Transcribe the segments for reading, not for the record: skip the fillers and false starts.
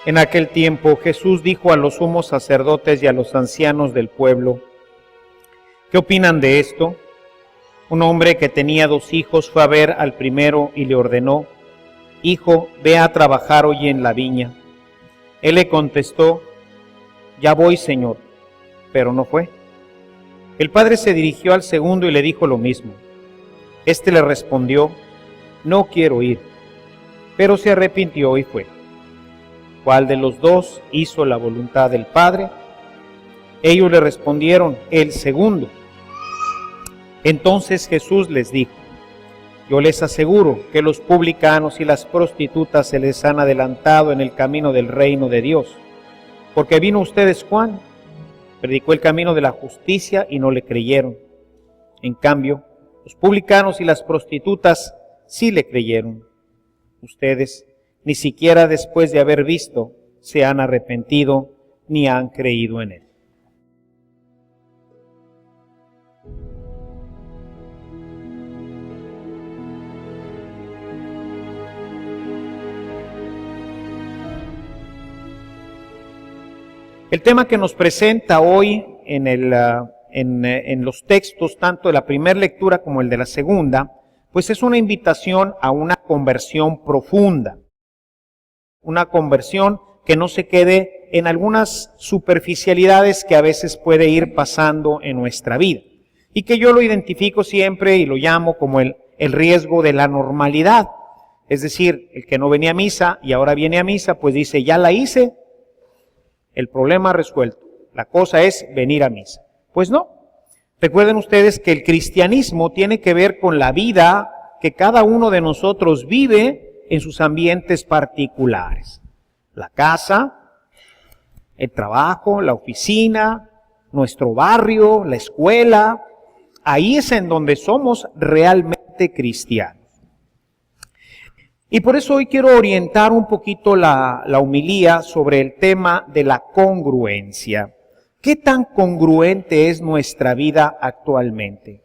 En aquel tiempo Jesús dijo a los sumos sacerdotes y a los ancianos del pueblo: ¿qué opinan de esto? Un hombre que tenía 2 hijos fue a ver al primero y le ordenó: Hijo, ve a trabajar hoy en la viña. Él le contestó: Ya voy, Señor, pero no fue. El padre se dirigió al segundo y le dijo lo mismo. Este le respondió: No quiero ir, pero se arrepintió y fue. ¿Cuál de los 2 hizo la voluntad del Padre? Ellos le respondieron: el segundo. Entonces Jesús les dijo: Yo les aseguro que los publicanos y las prostitutas se les han adelantado en el camino del reino de Dios, porque vino a ustedes Juan, predicó el camino de la justicia y no le creyeron. En cambio, los publicanos y las prostitutas sí le creyeron. Ustedes, ni siquiera después de haber visto, se han arrepentido ni han creído en él. El tema que nos presenta hoy en los textos, tanto de la primera lectura como el de la segunda, pues es una invitación a una conversión profunda. Una conversión que no se quede en algunas superficialidades que a veces puede ir pasando en nuestra vida. Y que yo lo identifico siempre y lo llamo como el riesgo de la normalidad. Es decir, el que no venía a misa y ahora viene a misa, pues dice: ya la hice, el problema resuelto. La cosa es venir a misa. Pues no. Recuerden ustedes que el cristianismo tiene que ver con la vida que cada uno de nosotros vive en sus ambientes particulares. La casa, el trabajo, la oficina, nuestro barrio, la escuela. Ahí es en donde somos realmente cristianos. Y por eso hoy quiero orientar un poquito la homilía sobre el tema de la congruencia. ¿Qué tan congruente es nuestra vida actualmente?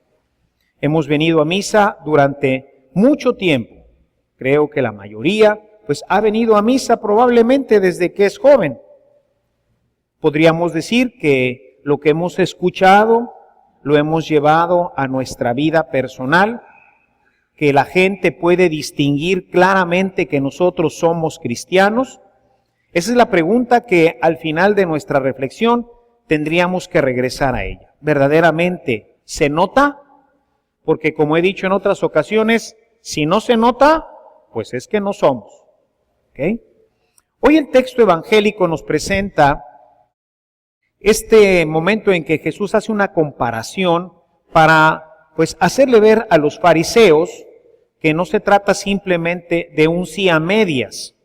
Hemos venido a misa durante mucho tiempo. Creo que la mayoría pues ha venido a misa probablemente desde que es joven. Podríamos decir que lo que hemos escuchado lo hemos llevado a nuestra vida personal, que la gente puede distinguir claramente que nosotros somos cristianos. Esa es la pregunta que al final de nuestra reflexión tendríamos que regresar a ella. ¿Verdaderamente se nota? Porque como he dicho en otras ocasiones, si no se nota, pues es que no somos. ¿Okay? Hoy el texto evangélico nos presenta este momento en que Jesús hace una comparación para pues hacerle ver a los fariseos que no se trata simplemente de un sí a medias,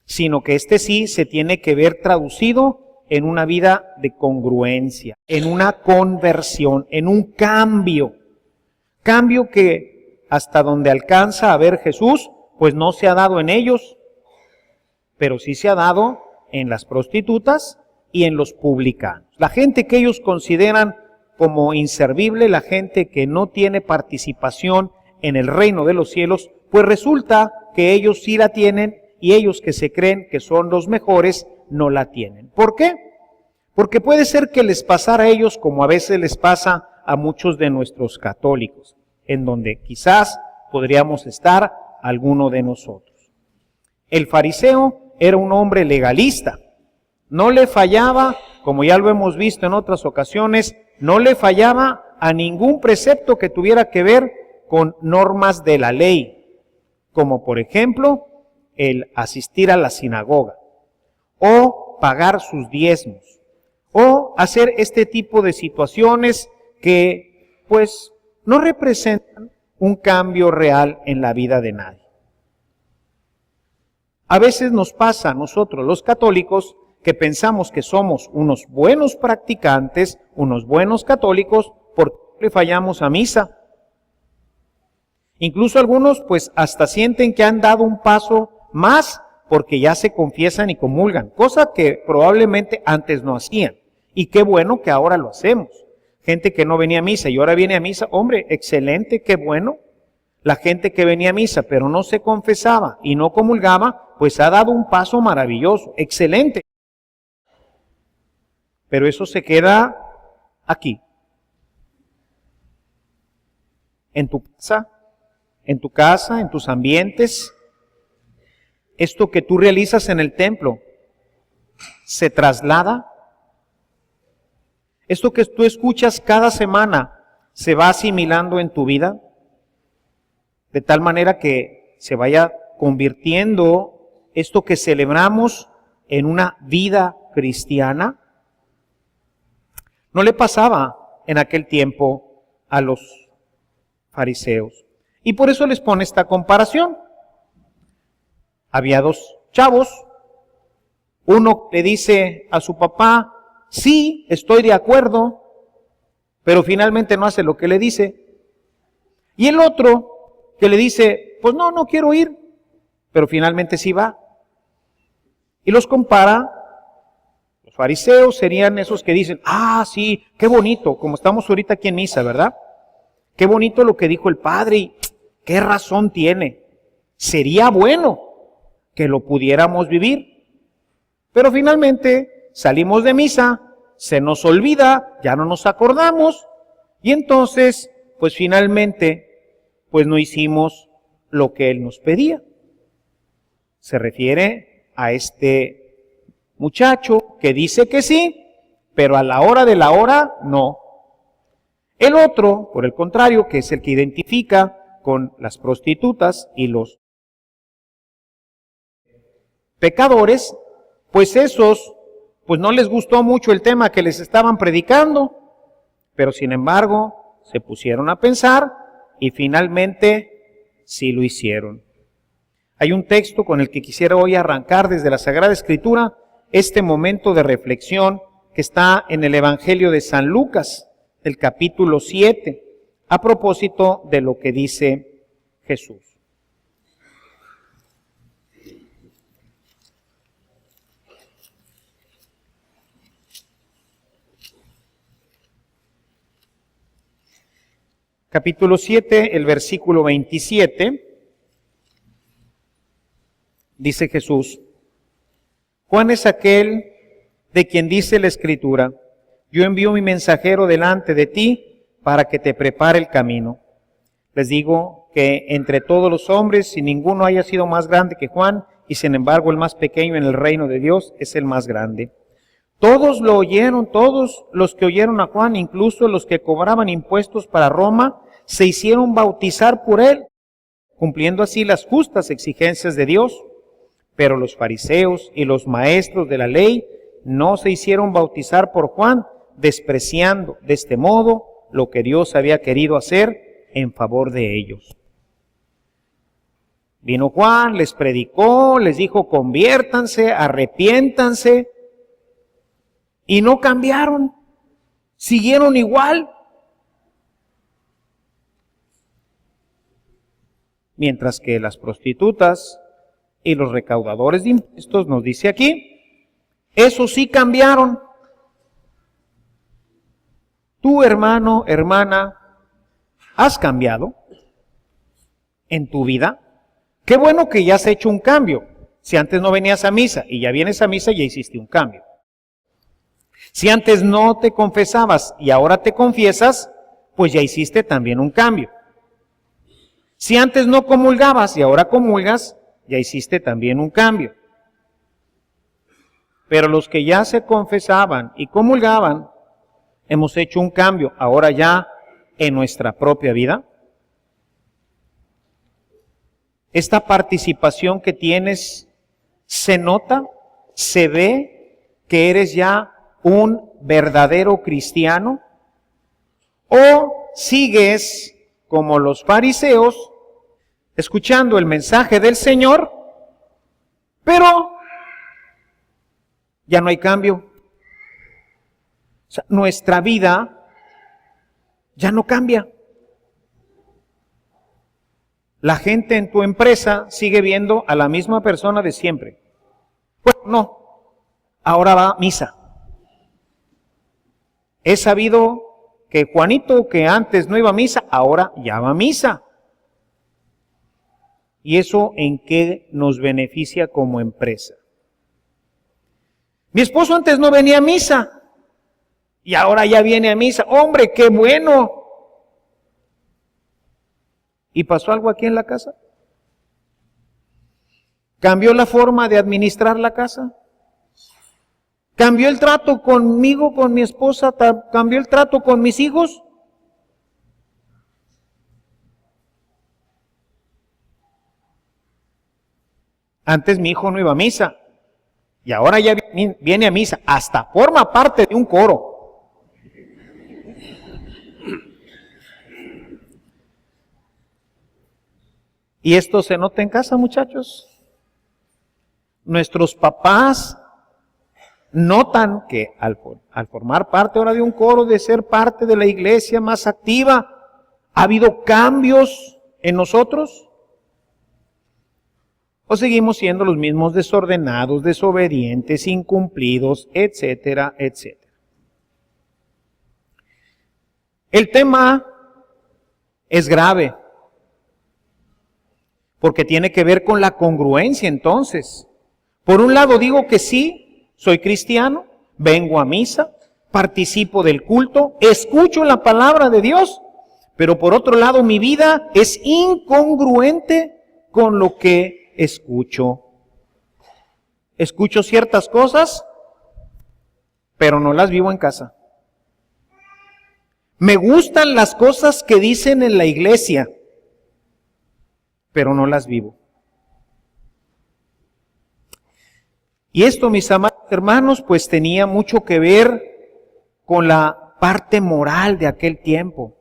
sino que este sí se tiene que ver traducido en una vida de congruencia, en una conversión, en un cambio. Cambio que hasta donde alcanza a ver Jesús, pues no se ha dado en ellos, pero sí se ha dado en las prostitutas y en los publicanos. La gente que ellos consideran como inservible, la gente que no tiene participación en el reino de los cielos, pues resulta que ellos sí la tienen y ellos que se creen que son los mejores no la tienen. ¿Por qué? Porque puede ser que les pasara a ellos como a veces les pasa a muchos de nuestros católicos, en donde quizás podríamos estar alguno de nosotros. El fariseo era un hombre legalista, no le fallaba, como ya lo hemos visto en otras ocasiones, no le fallaba a ningún precepto que tuviera que ver con normas de la ley, como por ejemplo el asistir a la sinagoga, o pagar sus diezmos, o hacer este tipo de situaciones que pues no representan un cambio real en la vida de nadie. A veces nos pasa a nosotros los católicos que pensamos que somos unos buenos practicantes, unos buenos católicos, porque le fallamos a misa. Incluso algunos pues hasta sienten que han dado un paso más porque ya se confiesan y comulgan, cosa que probablemente antes no hacían. Y qué bueno que ahora lo hacemos. Gente que no venía a misa y ahora viene a misa, hombre, excelente, qué bueno. La gente que venía a misa pero no se confesaba y no comulgaba, pues ha dado un paso maravilloso, excelente. Pero eso se queda aquí, en tu casa, en tus ambientes. Esto que tú realizas en el templo se traslada. Esto que tú escuchas cada semana se va asimilando en tu vida, de tal manera que se vaya convirtiendo esto que celebramos en una vida cristiana. No le pasaba en aquel tiempo a los fariseos. Y por eso les pone esta comparación. Había dos chavos. Uno le dice a su papá, sí, estoy de acuerdo, pero finalmente no hace lo que le dice. Y el otro que le dice, pues no quiero ir, pero finalmente sí va. Y los compara. Los fariseos serían esos que dicen, sí, qué bonito, como estamos ahorita aquí en misa, ¿verdad? Qué bonito lo que dijo el Padre y qué razón tiene. Sería bueno que lo pudiéramos vivir. Pero finalmente salimos de misa, se nos olvida, ya no nos acordamos, y entonces, pues finalmente, pues no hicimos lo que Él nos pedía. Se refiere a este muchacho que dice que sí, pero a la hora de la hora no. El otro, por el contrario, que es el que identifica con las prostitutas y los pecadores, pues esos, pues no les gustó mucho el tema que les estaban predicando, pero sin embargo se pusieron a pensar y finalmente sí lo hicieron. Hay un texto con el que quisiera hoy arrancar desde la Sagrada Escritura este momento de reflexión que está en el Evangelio de San Lucas, el capítulo 7, a propósito de lo que dice Jesús. Capítulo 7, el versículo 27, dice Jesús, Juan es aquel de quien dice la Escritura, yo envío mi mensajero delante de ti para que te prepare el camino. Les digo que entre todos los hombres, si ninguno haya sido más grande que Juan, y sin embargo el más pequeño en el reino de Dios es el más grande. Todos lo oyeron, todos los que oyeron a Juan, incluso los que cobraban impuestos para Roma, se hicieron bautizar por él, cumpliendo así las justas exigencias de Dios. Pero los fariseos y los maestros de la ley no se hicieron bautizar por Juan, despreciando de este modo lo que Dios había querido hacer en favor de ellos. Vino Juan, les predicó, les dijo conviértanse, arrepiéntanse, y no cambiaron, siguieron igual. Mientras que las prostitutas y los recaudadores de impuestos, nos dice aquí, esos sí cambiaron. Tú, hermano, hermana, ¿has cambiado en tu vida? Qué bueno que ya has hecho un cambio. Si antes no venías a misa y ya vienes a misa, ya hiciste un cambio. Si antes no te confesabas y ahora te confiesas, pues ya hiciste también un cambio. Si antes no comulgabas y ahora comulgas, ya hiciste también un cambio. Pero los que ya se confesaban y comulgaban, hemos hecho un cambio ahora ya en nuestra propia vida. Esta participación que tienes, ¿se nota? ¿Se ve que eres ya un verdadero cristiano? ¿O sigues como los fariseos, escuchando el mensaje del Señor, pero ya no hay cambio? O sea, nuestra vida ya no cambia. La gente en tu empresa sigue viendo a la misma persona de siempre. Pues no, ahora va a misa. He sabido que Juanito, que antes no iba a misa, ahora ya va a misa. ¿Y eso en qué nos beneficia como empresa? Mi esposo antes no venía a misa y ahora ya viene a misa. ¡Hombre, qué bueno! ¿Y pasó algo aquí en la casa? ¿Cambió la forma de administrar la casa? ¿Cambió el trato conmigo, con mi esposa? ¿Cambió el trato con mis hijos? Antes mi hijo no iba a misa y ahora ya viene a misa, hasta forma parte de un coro. ¿Y esto se nota en casa, muchachos? Nuestros papás notan que al formar parte ahora de un coro, de ser parte de la iglesia más activa, ¿ha habido cambios en nosotros? ¿O seguimos siendo los mismos desordenados, desobedientes, incumplidos, etcétera, etcétera? El tema es grave, porque tiene que ver con la congruencia entonces. Por un lado digo que sí, soy cristiano, vengo a misa, participo del culto, escucho la palabra de Dios, pero por otro lado mi vida es incongruente con lo que escucho. Escucho ciertas cosas, pero no las vivo en casa. Me gustan las cosas que dicen en la iglesia, pero no las vivo. Y esto, mis amados hermanos, pues tenía mucho que ver con la parte moral de aquel tiempo.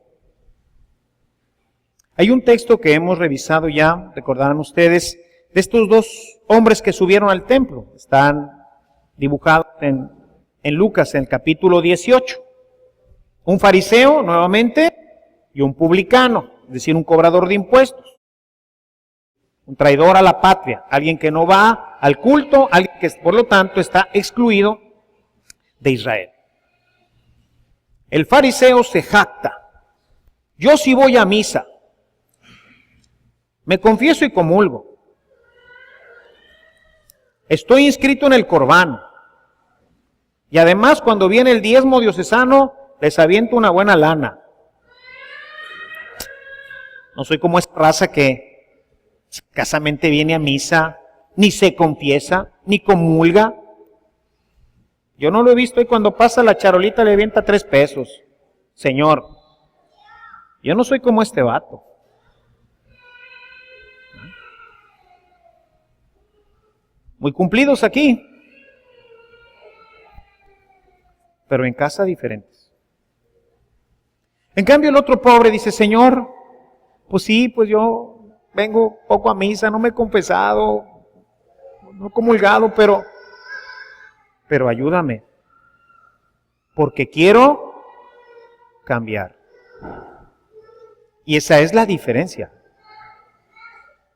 Hay un texto que hemos revisado ya, recordarán ustedes, de estos dos hombres que subieron al templo. Están dibujados en Lucas, en el capítulo 18. Un fariseo, nuevamente, y un publicano, es decir, un cobrador de impuestos. Un traidor a la patria, alguien que no va al culto, alguien que por lo tanto está excluido de Israel. El fariseo se jacta. Yo sí voy a misa. Me confieso y comulgo. Estoy inscrito en el Corbán. Y además cuando viene el diezmo diocesano, les aviento una buena lana. No soy como esa raza que escasamente viene a misa, ni se confiesa, ni comulga. Yo no lo he visto y cuando pasa la charolita le avienta 3 pesos. Señor, yo no soy como este vato. Muy cumplidos aquí, pero en casa diferentes. En cambio el otro pobre dice, Señor, pues sí, pues yo vengo poco a misa, no me he confesado, no he comulgado, pero ayúdame, porque quiero cambiar. Y esa es la diferencia.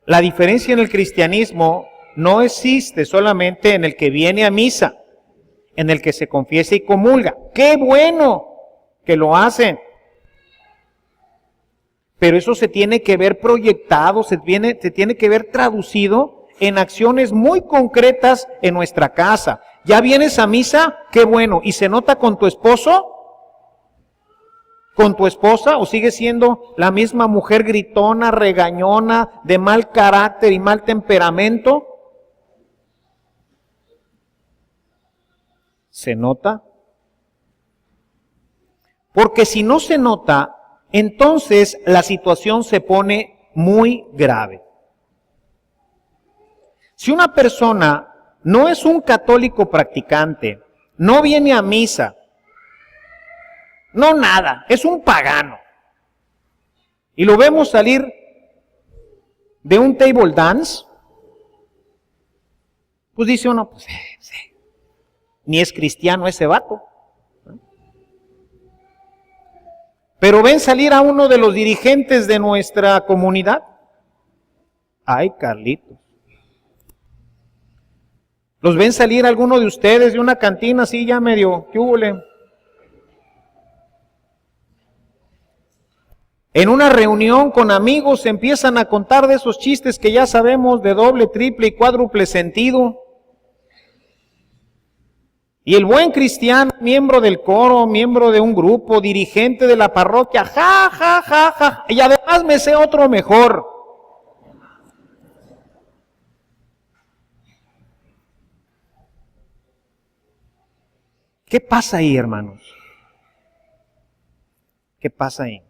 La diferencia en el cristianismo no existe solamente en el que viene a misa, en el que se confiesa y comulga. ¡Qué bueno que lo hacen! Pero eso se tiene que ver proyectado, se tiene que ver traducido en acciones muy concretas en nuestra casa. ¿Ya vienes a misa? ¡Qué bueno! ¿Y se nota con tu esposo? ¿Con tu esposa? ¿O sigue siendo la misma mujer gritona, regañona, de mal carácter y mal temperamento? ¿Se nota? Porque si no se nota, entonces la situación se pone muy grave. Si una persona no es un católico practicante, no viene a misa, no nada, es un pagano, y lo vemos salir de un table dance, pues dice uno, pues ni es cristiano ese vato. Pero ven salir a uno de los dirigentes de nuestra comunidad. Ay, Carlitos. Los ven salir a alguno de ustedes de una cantina así ya medio, ¿qué húbole? En una reunión con amigos empiezan a contar de esos chistes que ya sabemos de doble, triple y cuádruple sentido. Y el buen cristiano, miembro del coro, miembro de un grupo, dirigente de la parroquia, ja, ja, ja, ja, y además me sé otro mejor. ¿Qué pasa ahí, hermanos? ¿Qué pasa ahí?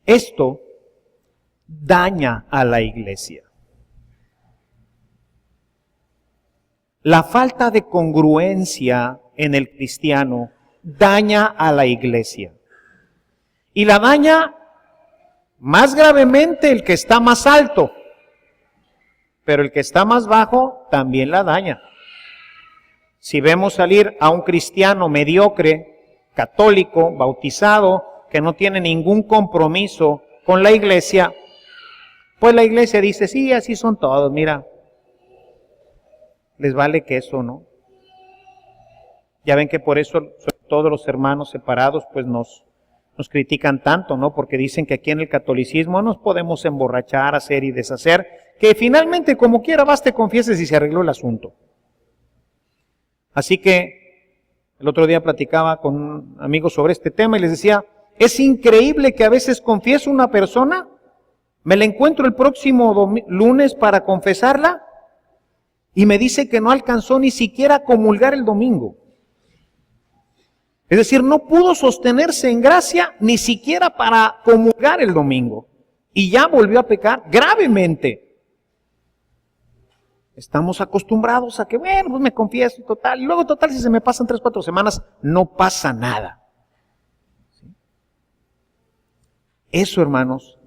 Esto daña a la iglesia. La falta de congruencia en el cristiano daña a la iglesia. Y la daña más gravemente el que está más alto, pero el que está más bajo también la daña. Si vemos salir a un cristiano mediocre, católico, bautizado, que no tiene ningún compromiso con la iglesia, pues la iglesia dice, sí, así son todos, mira, les vale queso, ¿no? Ya ven que por eso todos los hermanos separados pues nos critican tanto, ¿no? Porque dicen que aquí en el catolicismo nos podemos emborrachar, hacer y deshacer, que finalmente como quiera vas, te confieses y se arregló el asunto. Así que el otro día platicaba con amigos sobre este tema y les decía, es increíble que a veces confieso una persona, me la encuentro el próximo lunes para confesarla y me dice que no alcanzó ni siquiera a comulgar el domingo. Es decir, no pudo sostenerse en gracia ni siquiera para comulgar el domingo y ya volvió a pecar gravemente. Estamos acostumbrados a que, bueno, pues me confieso, total, y luego total, si se me pasan 3, 4 semanas, no pasa nada. ¿Sí? Eso, hermanos,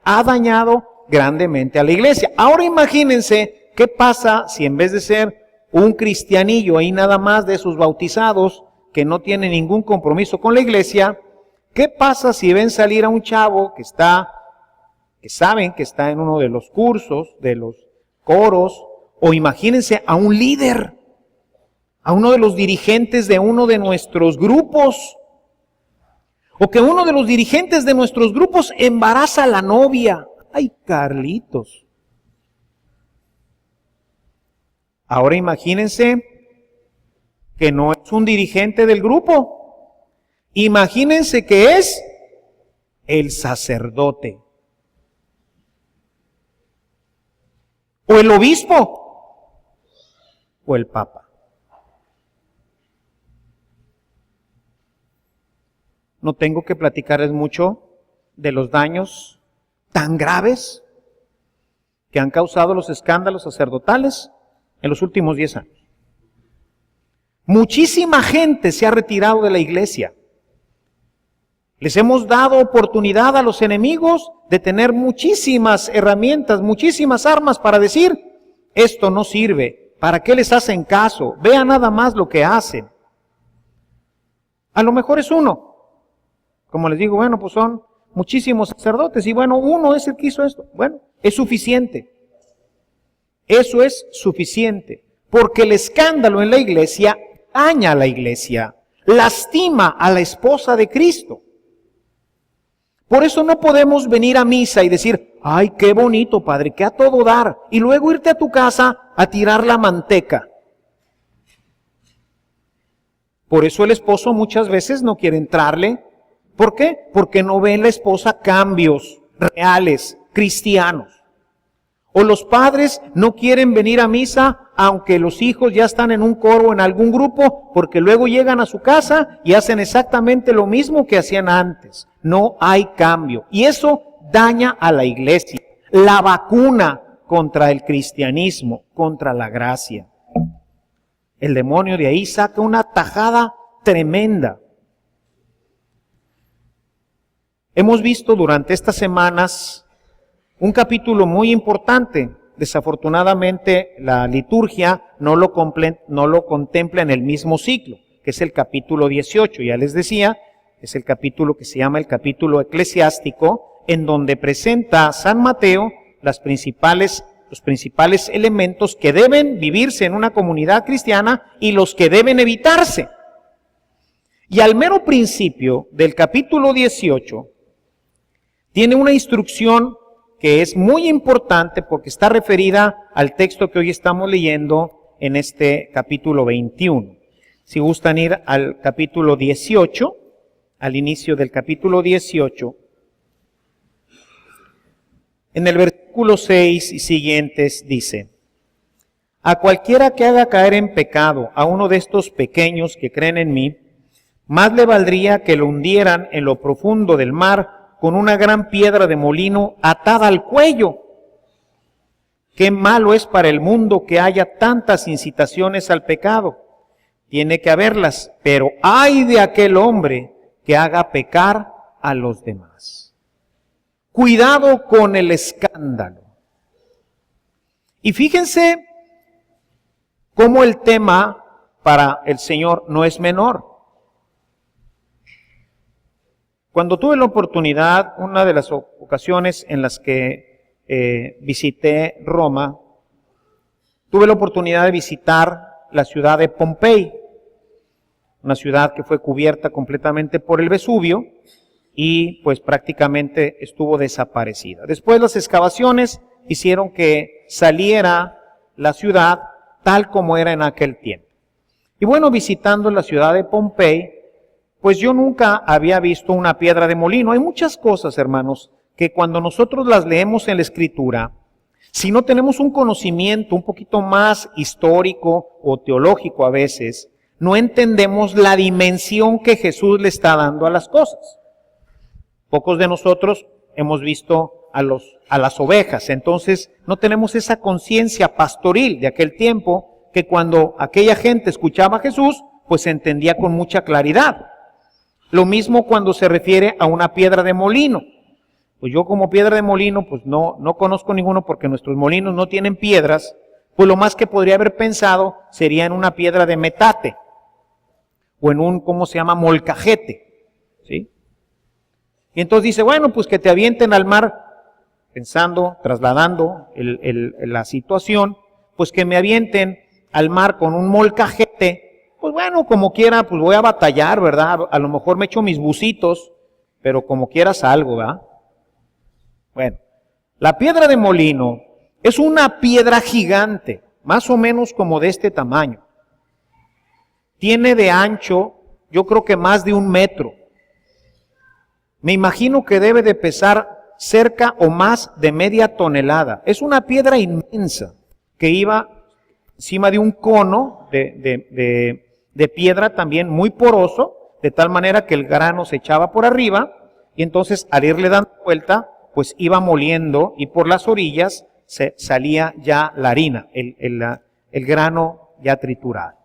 ha dañado grandemente a la iglesia. Ahora imagínense qué pasa si en vez de ser un cristianillo ahí nada más de esos bautizados que no tiene ningún compromiso con la iglesia, ¿qué pasa si ven salir a un chavo que saben que está en uno de los cursos, de los coros, o imagínense a un líder, a uno de los dirigentes de uno de nuestros grupos, o que uno de los dirigentes de nuestros grupos embaraza a la novia? ¡Ay, Carlitos! Ahora imagínense que no es un dirigente del grupo, imagínense que es el sacerdote. O el obispo, o el papa. No tengo que platicarles mucho de los daños tan graves que han causado los escándalos sacerdotales en los últimos 10 años. Muchísima gente se ha retirado de la iglesia. Les hemos dado oportunidad a los enemigos de tener muchísimas herramientas, muchísimas armas para decir, esto no sirve, ¿para qué les hacen caso? Vean nada más lo que hacen. A lo mejor es uno. Como les digo, bueno, pues son muchísimos sacerdotes y bueno, uno es el que hizo esto. Bueno, es suficiente. Eso es suficiente, porque el escándalo en la iglesia daña a la iglesia, lastima a la esposa de Cristo. Por eso no podemos venir a misa y decir, ay, qué bonito, padre, que a todo dar, y luego irte a tu casa a tirar la manteca. Por eso el esposo muchas veces no quiere entrarle. ¿Por qué? Porque no ve en la esposa cambios reales, cristianos. O los padres no quieren venir a misa aunque los hijos ya están en un coro o en algún grupo, porque luego llegan a su casa y hacen exactamente lo mismo que hacían antes. No hay cambio. Y eso daña a la iglesia. La vacuna contra el cristianismo, contra la gracia. El demonio de ahí saca una tajada tremenda. Hemos visto durante estas semanas un capítulo muy importante. Desafortunadamente la liturgia no lo contempla en el mismo ciclo, que es el capítulo 18. Ya les decía, es el capítulo que se llama el capítulo eclesiástico, en donde presenta San Mateo los principales elementos que deben vivirse en una comunidad cristiana y los que deben evitarse. Y al mero principio del capítulo 18, tiene una instrucción que es muy importante porque está referida al texto que hoy estamos leyendo en este capítulo 21. Si gustan ir al capítulo 18, al inicio del capítulo 18, en el versículo 6 y siguientes dice: a cualquiera que haga caer en pecado a uno de estos pequeños que creen en mí, más le valdría que lo hundieran en lo profundo del mar con una gran piedra de molino atada al cuello. Qué malo es para el mundo que haya tantas incitaciones al pecado. Tiene que haberlas, pero ay de aquel hombre que haga pecar a los demás. Cuidado con el escándalo. Y fíjense cómo el tema para el Señor no es menor. Cuando tuve la oportunidad, una de las ocasiones en las que visité Roma, tuve la oportunidad de visitar la ciudad de Pompey, una ciudad que fue cubierta completamente por el Vesubio y pues prácticamente estuvo desaparecida. Después las excavaciones hicieron que saliera la ciudad tal como era en aquel tiempo. Y bueno, visitando la ciudad de Pompey, pues yo nunca había visto una piedra de molino. Hay muchas cosas, hermanos, que cuando nosotros las leemos en la Escritura, si no tenemos un conocimiento un poquito más histórico o teológico a veces, no entendemos la dimensión que Jesús le está dando a las cosas. Pocos de nosotros hemos visto a las ovejas, entonces no tenemos esa conciencia pastoril de aquel tiempo que cuando aquella gente escuchaba a Jesús, pues se entendía con mucha claridad. Lo mismo cuando se refiere a una piedra de molino. Pues yo como piedra de molino, pues no conozco ninguno porque nuestros molinos no tienen piedras, pues lo más que podría haber pensado sería en una piedra de metate o en un, ¿cómo se llama?, molcajete, ¿sí? Y entonces dice, bueno, pues que te avienten al mar, pensando, trasladando la situación, pues que me avienten al mar con un molcajete, pues bueno, como quiera, pues voy a batallar, ¿verdad? A lo mejor me echo mis bucitos, pero como quiera salgo, ¿verdad? Bueno, la piedra de molino es una piedra gigante, más o menos como de este tamaño. Tiene de ancho, yo creo que más de 1 metro. Me imagino que debe de pesar cerca o más de media tonelada. Es una piedra inmensa que iba encima de un cono de piedra también muy poroso, de tal manera que el grano se echaba por arriba y entonces al irle dando vuelta, pues iba moliendo y por las orillas se salía ya la harina, el grano ya triturado.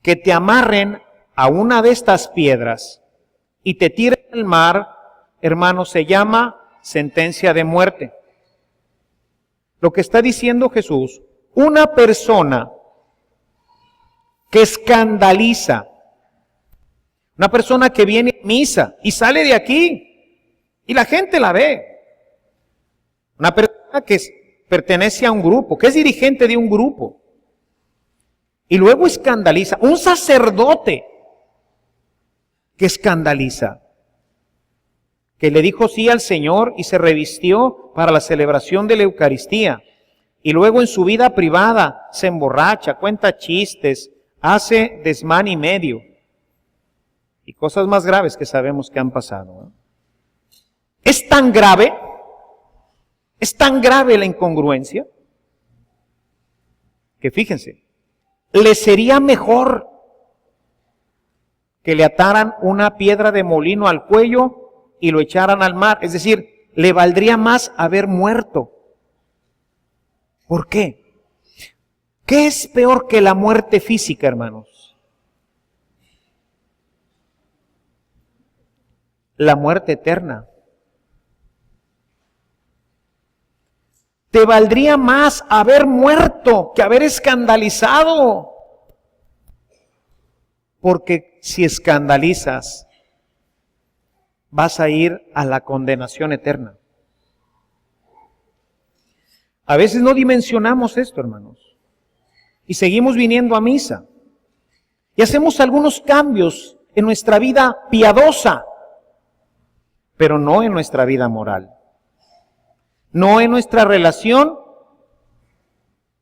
Que te amarren a una de estas piedras y te tiren al mar, hermano, se llama sentencia de muerte. Lo que está diciendo Jesús, una persona que escandaliza, una persona que viene a misa y sale de aquí y la gente la ve, una persona que pertenece a un grupo, que es dirigente de un grupo, y luego escandaliza, un sacerdote que escandaliza, que le dijo sí al Señor y se revistió para la celebración de la Eucaristía, y luego en su vida privada se emborracha, cuenta chistes, hace desmán y medio, y cosas más graves que sabemos que han pasado, ¿no? Es tan grave la incongruencia, que fíjense, le sería mejor que le ataran una piedra de molino al cuello y lo echaran al mar. Es decir, le valdría más haber muerto. ¿Por qué? ¿Qué es peor que la muerte física, hermanos? La muerte eterna. Te valdría más haber muerto que haber escandalizado. Porque si escandalizas, vas a ir a la condenación eterna. A veces no dimensionamos esto, hermanos. Y seguimos viniendo a misa. y hacemos algunos cambios en nuestra vida piadosa, pero no en nuestra vida moral, no en nuestra relación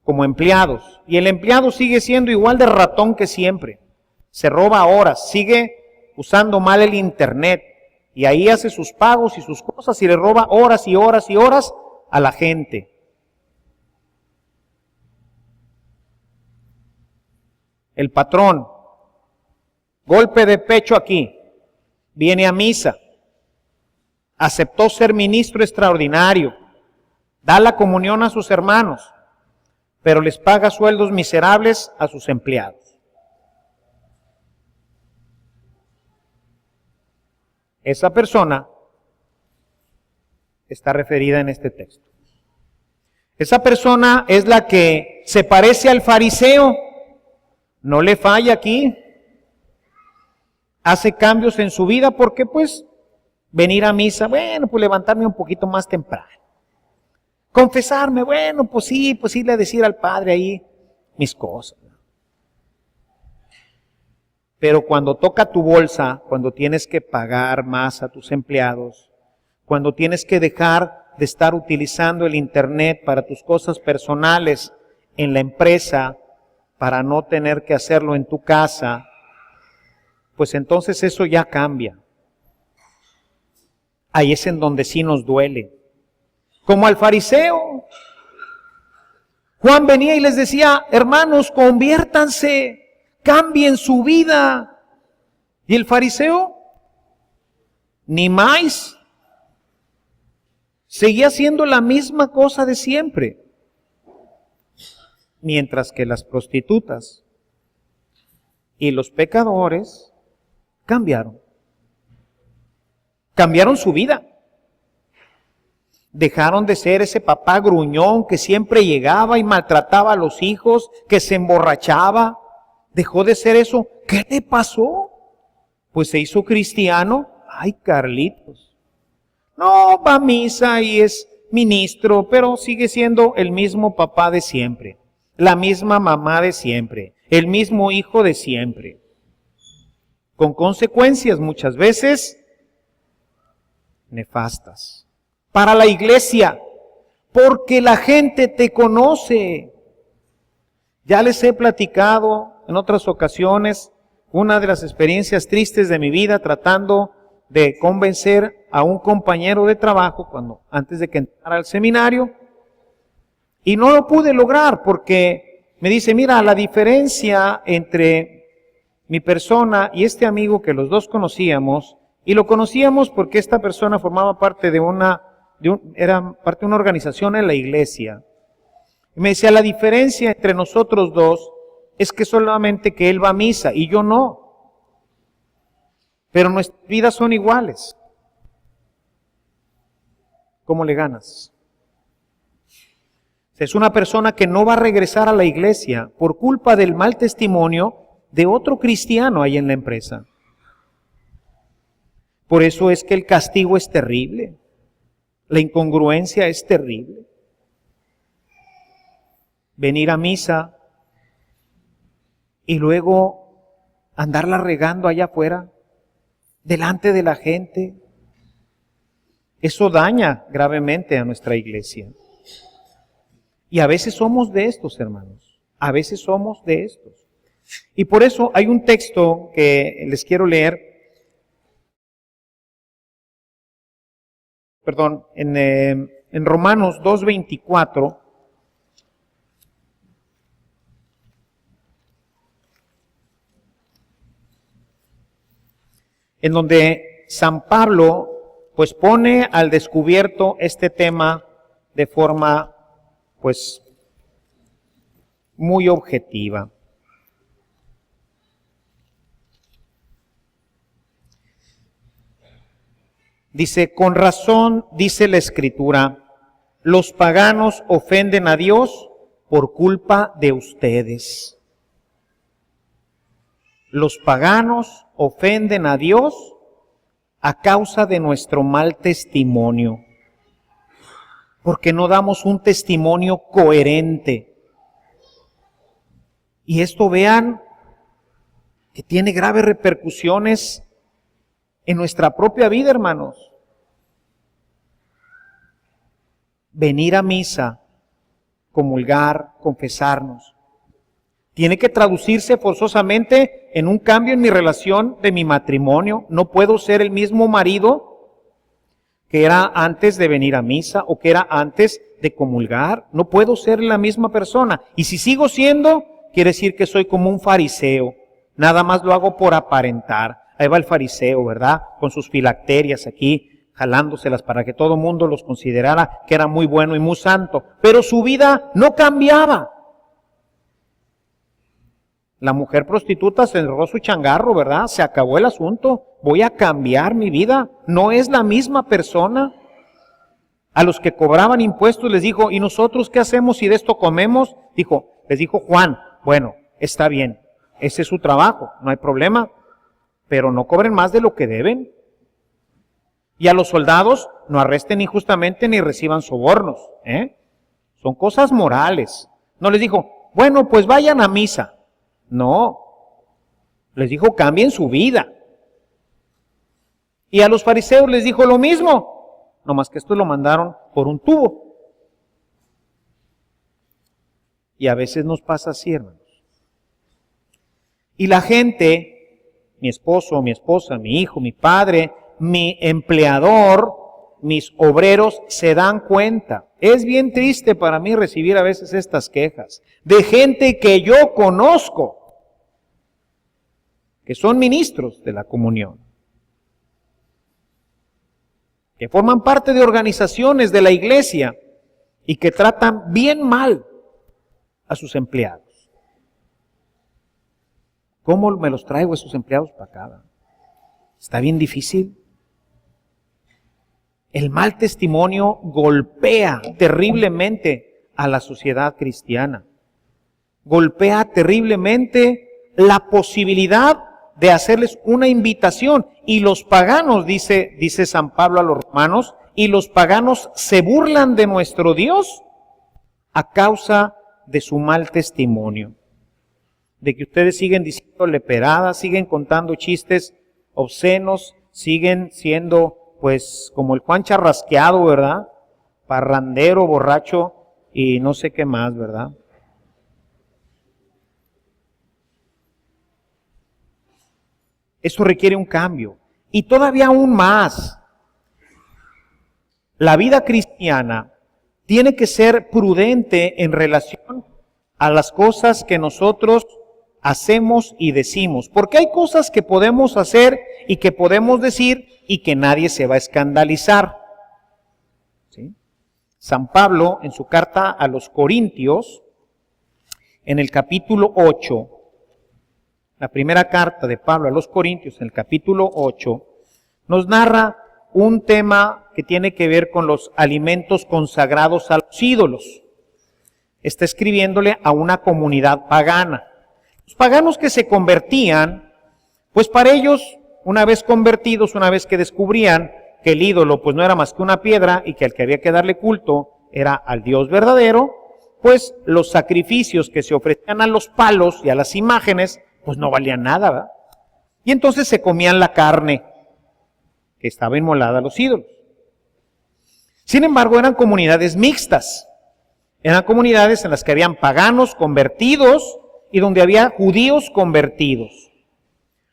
como empleados. Y el empleado sigue siendo igual de ratón que siempre. Se roba horas, sigue usando mal el internet y ahí hace sus pagos y sus cosas y le roba horas y horas y horas a la gente. El patrón, golpe de pecho aquí, viene a misa, aceptó ser ministro extraordinario, da la comunión a sus hermanos, pero les paga sueldos miserables a sus empleados. Esa persona está referida en este texto. Esa persona es la que se parece al fariseo, no le falla aquí, hace cambios en su vida porque pues venir a misa, bueno, pues levantarme un poquito más temprano. Confesarme, bueno, pues sí, irle a decir al Padre ahí mis cosas. Pero cuando toca tu bolsa, cuando tienes que pagar más a tus empleados, cuando tienes que dejar de estar utilizando el internet para tus cosas personales en la empresa, para no tener que hacerlo en tu casa, pues entonces eso ya cambia. Ahí es en donde sí nos duele. Como al fariseo. Juan venía y les decía, hermanos, conviértanse, cambien su vida. Y el fariseo, ni más, seguía haciendo la misma cosa de siempre. Mientras que las prostitutas y los pecadores cambiaron. Cambiaron su vida. Dejaron de ser ese papá gruñón que siempre llegaba y maltrataba a los hijos, que se emborrachaba. Dejó de ser eso. ¿Qué te pasó? Pues se hizo cristiano. Ay, Carlitos. No, va a misa y es ministro, pero sigue siendo el mismo papá de siempre. La misma mamá de siempre. El mismo hijo de siempre. Con consecuencias muchas veces nefastas. Para la iglesia, porque la gente te conoce. Ya les he platicado en otras ocasiones una de las experiencias tristes de mi vida tratando de convencer a un compañero de trabajo antes de que entrara al seminario, y no lo pude lograr porque me dice, mira, la diferencia entre mi persona y este amigo que los dos conocíamos, y lo conocíamos porque esta persona formaba parte era parte de una organización en la iglesia. Y me decía, la diferencia entre nosotros dos es que solamente que él va a misa y yo no. Pero nuestras vidas son iguales. ¿Cómo le ganas? Es una persona que no va a regresar a la iglesia por culpa del mal testimonio de otro cristiano ahí en la empresa. Por eso es que el castigo es terrible. La incongruencia es terrible. Venir a misa y luego andarla regando allá afuera, delante de la gente. Eso daña gravemente a nuestra iglesia. Y a veces somos de estos, hermanos. A veces somos de estos. Y por eso hay un texto que les quiero leer. Perdón, en Romanos 2:24, en donde San Pablo pues pone al descubierto este tema de forma pues muy objetiva. Dice, con razón dice la Escritura, los paganos ofenden a Dios por culpa de ustedes. Los paganos ofenden a Dios a causa de nuestro mal testimonio, porque no damos un testimonio coherente. Y esto vean que tiene graves repercusiones en nuestra propia vida, hermanos. Venir a misa, comulgar, confesarnos, tiene que traducirse forzosamente en un cambio en mi relación de mi matrimonio. No puedo ser el mismo marido que era antes de venir a misa o que era antes de comulgar. No puedo ser la misma persona. Y si sigo siendo, quiere decir que soy como un fariseo. Nada más lo hago por aparentar. Ahí va el fariseo, ¿verdad? Con sus filacterias aquí, jalándoselas para que todo el mundo los considerara que era muy bueno y muy santo. Pero su vida no cambiaba. La mujer prostituta se enroló su changarro, ¿verdad? Se acabó el asunto. Voy a cambiar mi vida. No es la misma persona. A los que cobraban impuestos les dijo, ¿y nosotros qué hacemos si de esto comemos? Les dijo Juan, bueno, está bien, ese es su trabajo, no hay problema, pero no cobren más de lo que deben. Y a los soldados, no arresten injustamente ni reciban sobornos. Son cosas morales. No les dijo, bueno, pues vayan a misa. No, les dijo, cambien su vida. Y a los fariseos les dijo lo mismo, nomás que esto lo mandaron por un tubo. Y a veces nos pasa así, hermanos. Y la gente, mi esposo, mi esposa, mi hijo, mi padre, mi empleador, mis obreros, se dan cuenta. Es bien triste para mí recibir a veces estas quejas de gente que yo conozco, que son ministros de la comunión, que forman parte de organizaciones de la iglesia y que tratan bien mal a sus empleados. ¿Cómo me los traigo a esos empleados para acá? Está bien difícil. El mal testimonio golpea terriblemente a la sociedad cristiana. Golpea terriblemente la posibilidad de hacerles una invitación. Y los paganos, dice San Pablo a los romanos, y los paganos se burlan de nuestro Dios a causa de su mal testimonio. De que ustedes siguen diciendo leperadas, siguen contando chistes obscenos, siguen siendo pues como el Juan Charrasqueado, ¿verdad? Parrandero, borracho y no sé qué más, ¿verdad? Eso requiere un cambio. Y todavía aún más, la vida cristiana tiene que ser prudente en relación a las cosas que nosotros hacemos y decimos. Porque hay cosas que podemos hacer y que podemos decir y que nadie se va a escandalizar. ¿Sí? San Pablo, en su carta a los Corintios, en el capítulo 8, la primera carta de Pablo a los Corintios, en el capítulo 8, nos narra un tema que tiene que ver con los alimentos consagrados a los ídolos. Está escribiéndole a una comunidad pagana. Los paganos que se convertían, pues para ellos, una vez convertidos, una vez que descubrían que el ídolo pues no era más que una piedra y que al que había que darle culto era al Dios verdadero, pues los sacrificios que se ofrecían a los palos y a las imágenes pues no valían nada, ¿verdad? Y entonces se comían la carne que estaba inmolada a los ídolos. Sin embargo, eran comunidades mixtas. Eran comunidades en las que habían paganos convertidos y donde había judíos convertidos.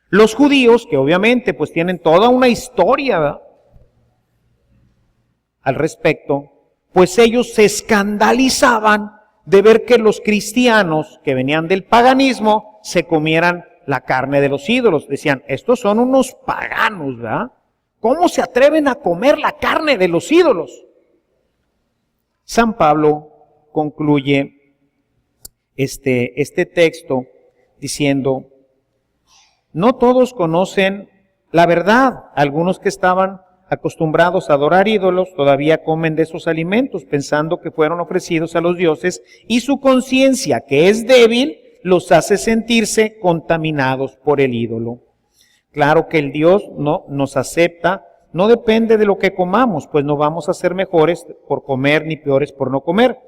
Los judíos, que obviamente pues tienen toda una historia, ¿verdad?, al respecto, pues ellos se escandalizaban de ver que los cristianos que venían del paganismo se comieran la carne de los ídolos. Decían, estos son unos paganos, ¿verdad? ¿Cómo se atreven a comer la carne de los ídolos? San Pablo concluye este texto diciendo, no todos conocen la verdad. Algunos que estaban acostumbrados a adorar ídolos todavía comen de esos alimentos pensando que fueron ofrecidos a los dioses y su conciencia, que es débil, los hace sentirse contaminados por el ídolo. Claro que el Dios no nos acepta, no depende de lo que comamos, pues no vamos a ser mejores por comer ni peores por no comer.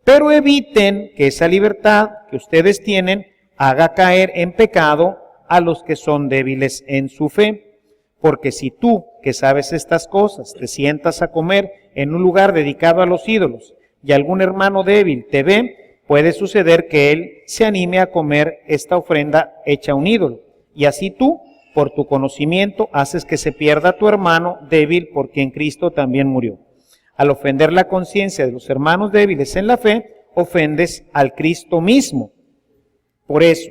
Pero eviten que esa libertad que ustedes tienen haga caer en pecado a los que son débiles en su fe. Porque si tú, que sabes estas cosas, te sientas a comer en un lugar dedicado a los ídolos, y algún hermano débil te ve, puede suceder que él se anime a comer esta ofrenda hecha a un ídolo. Y así tú, por tu conocimiento, haces que se pierda tu hermano débil por quien Cristo también murió. Al ofender la conciencia de los hermanos débiles en la fe, ofendes al Cristo mismo. Por eso,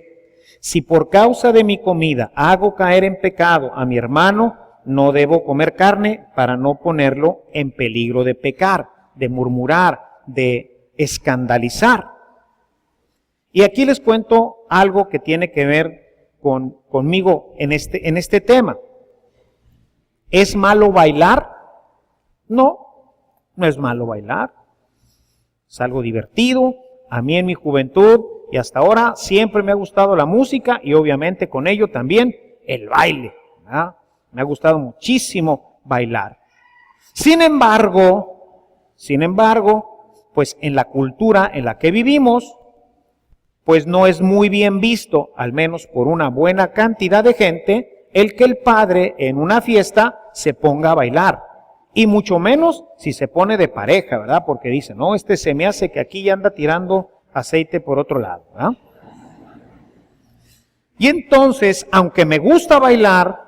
si por causa de mi comida hago caer en pecado a mi hermano, no debo comer carne para no ponerlo en peligro de pecar, de murmurar, de escandalizar. Y aquí les cuento algo que tiene que ver conmigo en este tema. ¿Es malo bailar? No, no es malo bailar. Es algo divertido. A mí en mi juventud y hasta ahora siempre me ha gustado la música y obviamente con ello también el baile, ¿verdad? Me ha gustado muchísimo bailar. Sin embargo, pues en la cultura en la que vivimos, pues no es muy bien visto, al menos por una buena cantidad de gente, el que el padre en una fiesta se ponga a bailar. Y mucho menos si se pone de pareja, ¿verdad? Porque dice, no, se me hace que aquí ya anda tirando aceite por otro lado, ¿verdad? Y entonces, aunque me gusta bailar,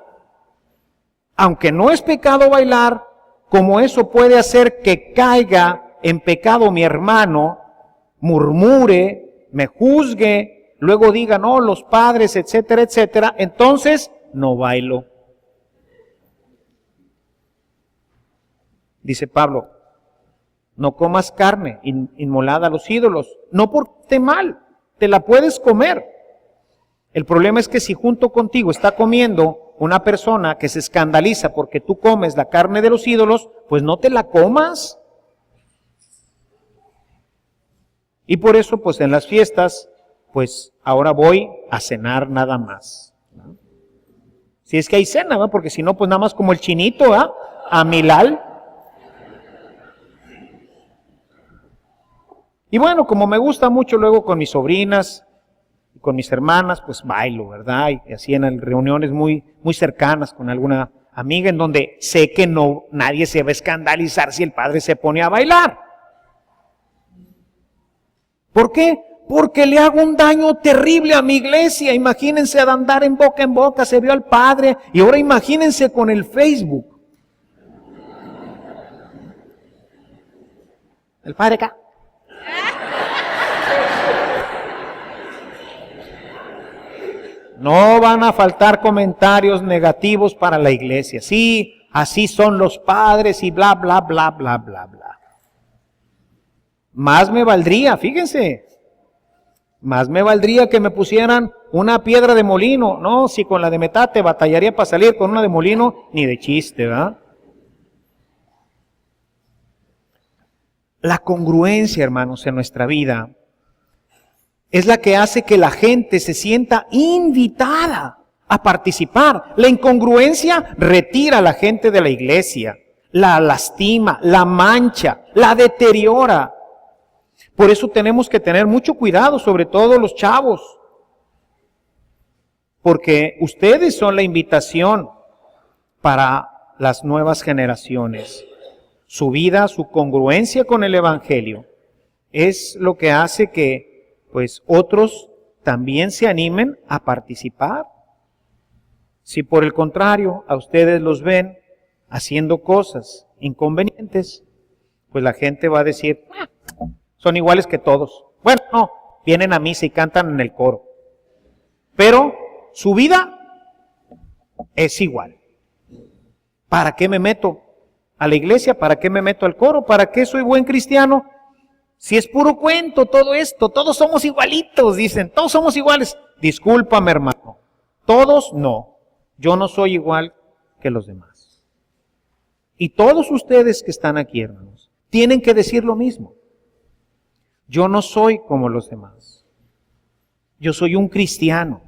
aunque no es pecado bailar, como eso puede hacer que caiga en pecado mi hermano, murmure, me juzgue, luego diga, no, los padres, etcétera, etcétera, entonces no bailo. Dice Pablo, no comas carne inmolada a los ídolos, no porque esté mal, te la puedes comer. El problema es que si junto contigo está comiendo una persona que se escandaliza porque tú comes la carne de los ídolos, pues no te la comas. Y por eso, pues en las fiestas, pues ahora voy a cenar nada más, ¿no? Si es que hay cena, ¿no? Porque si no, pues nada más como el chinito, ¿no? A Milal. Y bueno, como me gusta mucho luego con mis sobrinas, con mis hermanas, pues bailo, ¿verdad? Y así en reuniones muy cercanas con alguna amiga en donde sé que no, nadie se va a escandalizar si el padre se pone a bailar. ¿Por qué? Porque le hago un daño terrible a mi iglesia. Imagínense de andar en boca, se vio al padre, y ahora imagínense con el Facebook. El padre acá. No van a faltar comentarios negativos para la iglesia. Sí, así son los padres y bla, bla, bla, bla, bla, bla. Más me valdría, fíjense, más me valdría que me pusieran una piedra de molino. No, si con la de metate batallaría para salir, con una de molino, ni de chiste, ¿verdad? La congruencia, hermanos, en nuestra vida es la que hace que la gente se sienta invitada a participar. La incongruencia retira a la gente de la iglesia, la lastima, la mancha, la deteriora. Por eso tenemos que tener mucho cuidado, sobre todo los chavos, porque ustedes son la invitación para las nuevas generaciones. Su vida, su congruencia con el Evangelio es lo que hace que pues otros también se animen a participar. Si por el contrario a ustedes los ven haciendo cosas inconvenientes, pues la gente va a decir, son iguales que todos. Bueno, no, vienen a misa y cantan en el coro, pero su vida es igual. ¿Para qué me meto a la iglesia? ¿Para qué me meto al coro? ¿Para qué soy buen cristiano? Si es puro cuento todo esto, todos somos igualitos, dicen, todos somos iguales. Discúlpame, hermano, todos no. Yo no soy igual que los demás. Y todos ustedes que están aquí, hermanos, tienen que decir lo mismo. Yo no soy como los demás. Yo soy un cristiano.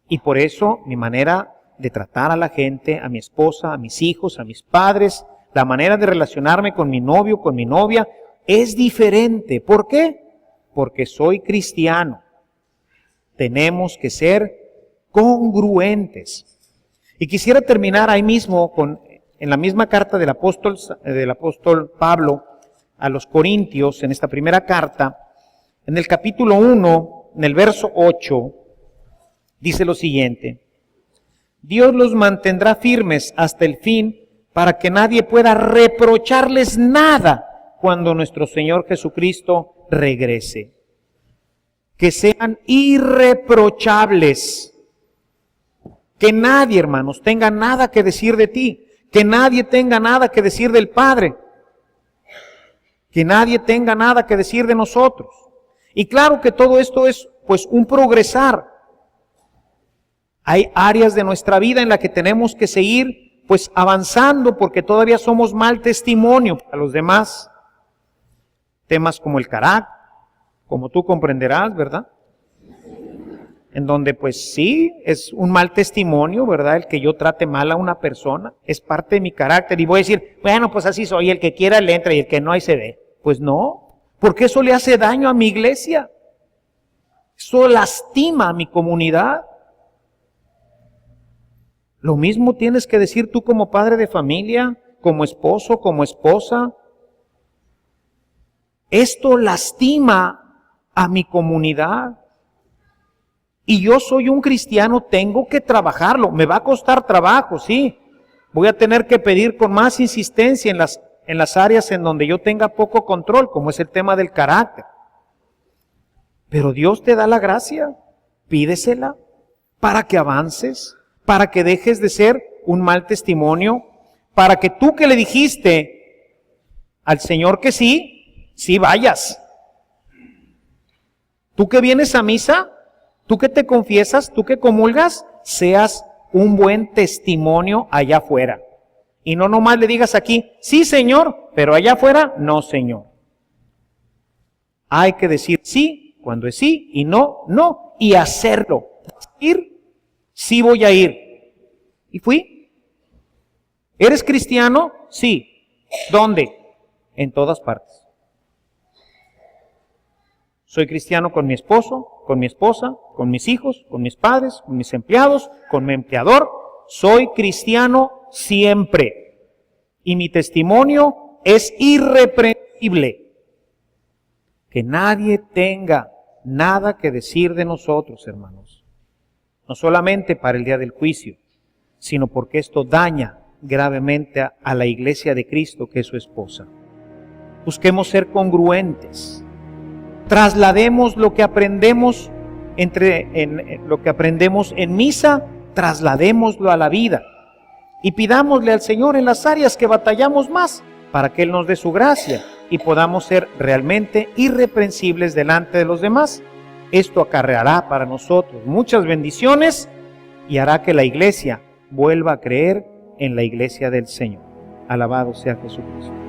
Y por eso mi manera de tratar a la gente, a mi esposa, a mis hijos, a mis padres, la manera de relacionarme con mi novio, con mi novia, es diferente. ¿Por qué? Porque soy cristiano. Tenemos que ser congruentes. Y quisiera terminar ahí mismo en la misma carta del apóstol Pablo a los Corintios, en esta primera carta, en el capítulo 1, en el verso 8, dice lo siguiente: Dios los mantendrá firmes hasta el fin, para que nadie pueda reprocharles nada cuando nuestro Señor Jesucristo regrese. Que sean irreprochables. Que nadie, hermanos, tenga nada que decir de ti. Que nadie tenga nada que decir del Padre. Que nadie tenga nada que decir de nosotros. Y claro que todo esto es pues un progresar. Hay áreas de nuestra vida en las que tenemos que seguir pues avanzando, porque todavía somos mal testimonio para los demás. Temas como el carácter, como tú comprenderás, ¿verdad? En donde pues sí, es un mal testimonio, ¿verdad? El que yo trate mal a una persona, es parte de mi carácter. Y voy a decir, bueno, pues así soy, el que quiera le entra y el que no ahí se ve. Pues no, porque eso le hace daño a mi iglesia. Eso lastima a mi comunidad. Lo mismo tienes que decir tú como padre de familia, como esposo, como esposa. Esto lastima a mi comunidad. Y yo soy un cristiano, tengo que trabajarlo. Me va a costar trabajo, sí. Voy a tener que pedir con más insistencia en las áreas en donde yo tenga poco control, como es el tema del carácter. Pero Dios te da la gracia, pídesela para que avances, para que dejes de ser un mal testimonio, para que tú que le dijiste al Señor que sí, sí vayas. Tú que vienes a misa, tú que te confiesas, tú que comulgas, seas un buen testimonio allá afuera. Y no nomás le digas aquí, sí Señor, pero allá afuera, no Señor. Hay que decir sí cuando es sí y no, no, y hacerlo. Ir, sí voy a ir. ¿Y fui? ¿Eres cristiano? Sí. ¿Dónde? En todas partes. Soy cristiano con mi esposo, con mi esposa, con mis hijos, con mis padres, con mis empleados, con mi empleador. Soy cristiano siempre. Y mi testimonio es irreprensible. Que nadie tenga nada que decir de nosotros, hermanos. No solamente para el día del juicio, sino porque esto daña gravemente a la iglesia de Cristo, que es su esposa. Busquemos ser congruentes. Traslademos lo que aprendemos lo que aprendemos en misa, trasladémoslo a la vida. Y pidámosle al Señor en las áreas que batallamos más, para que Él nos dé su gracia y podamos ser realmente irreprensibles delante de los demás. Esto acarreará para nosotros muchas bendiciones y hará que la iglesia vuelva a creer en la iglesia del Señor. Alabado sea Jesucristo.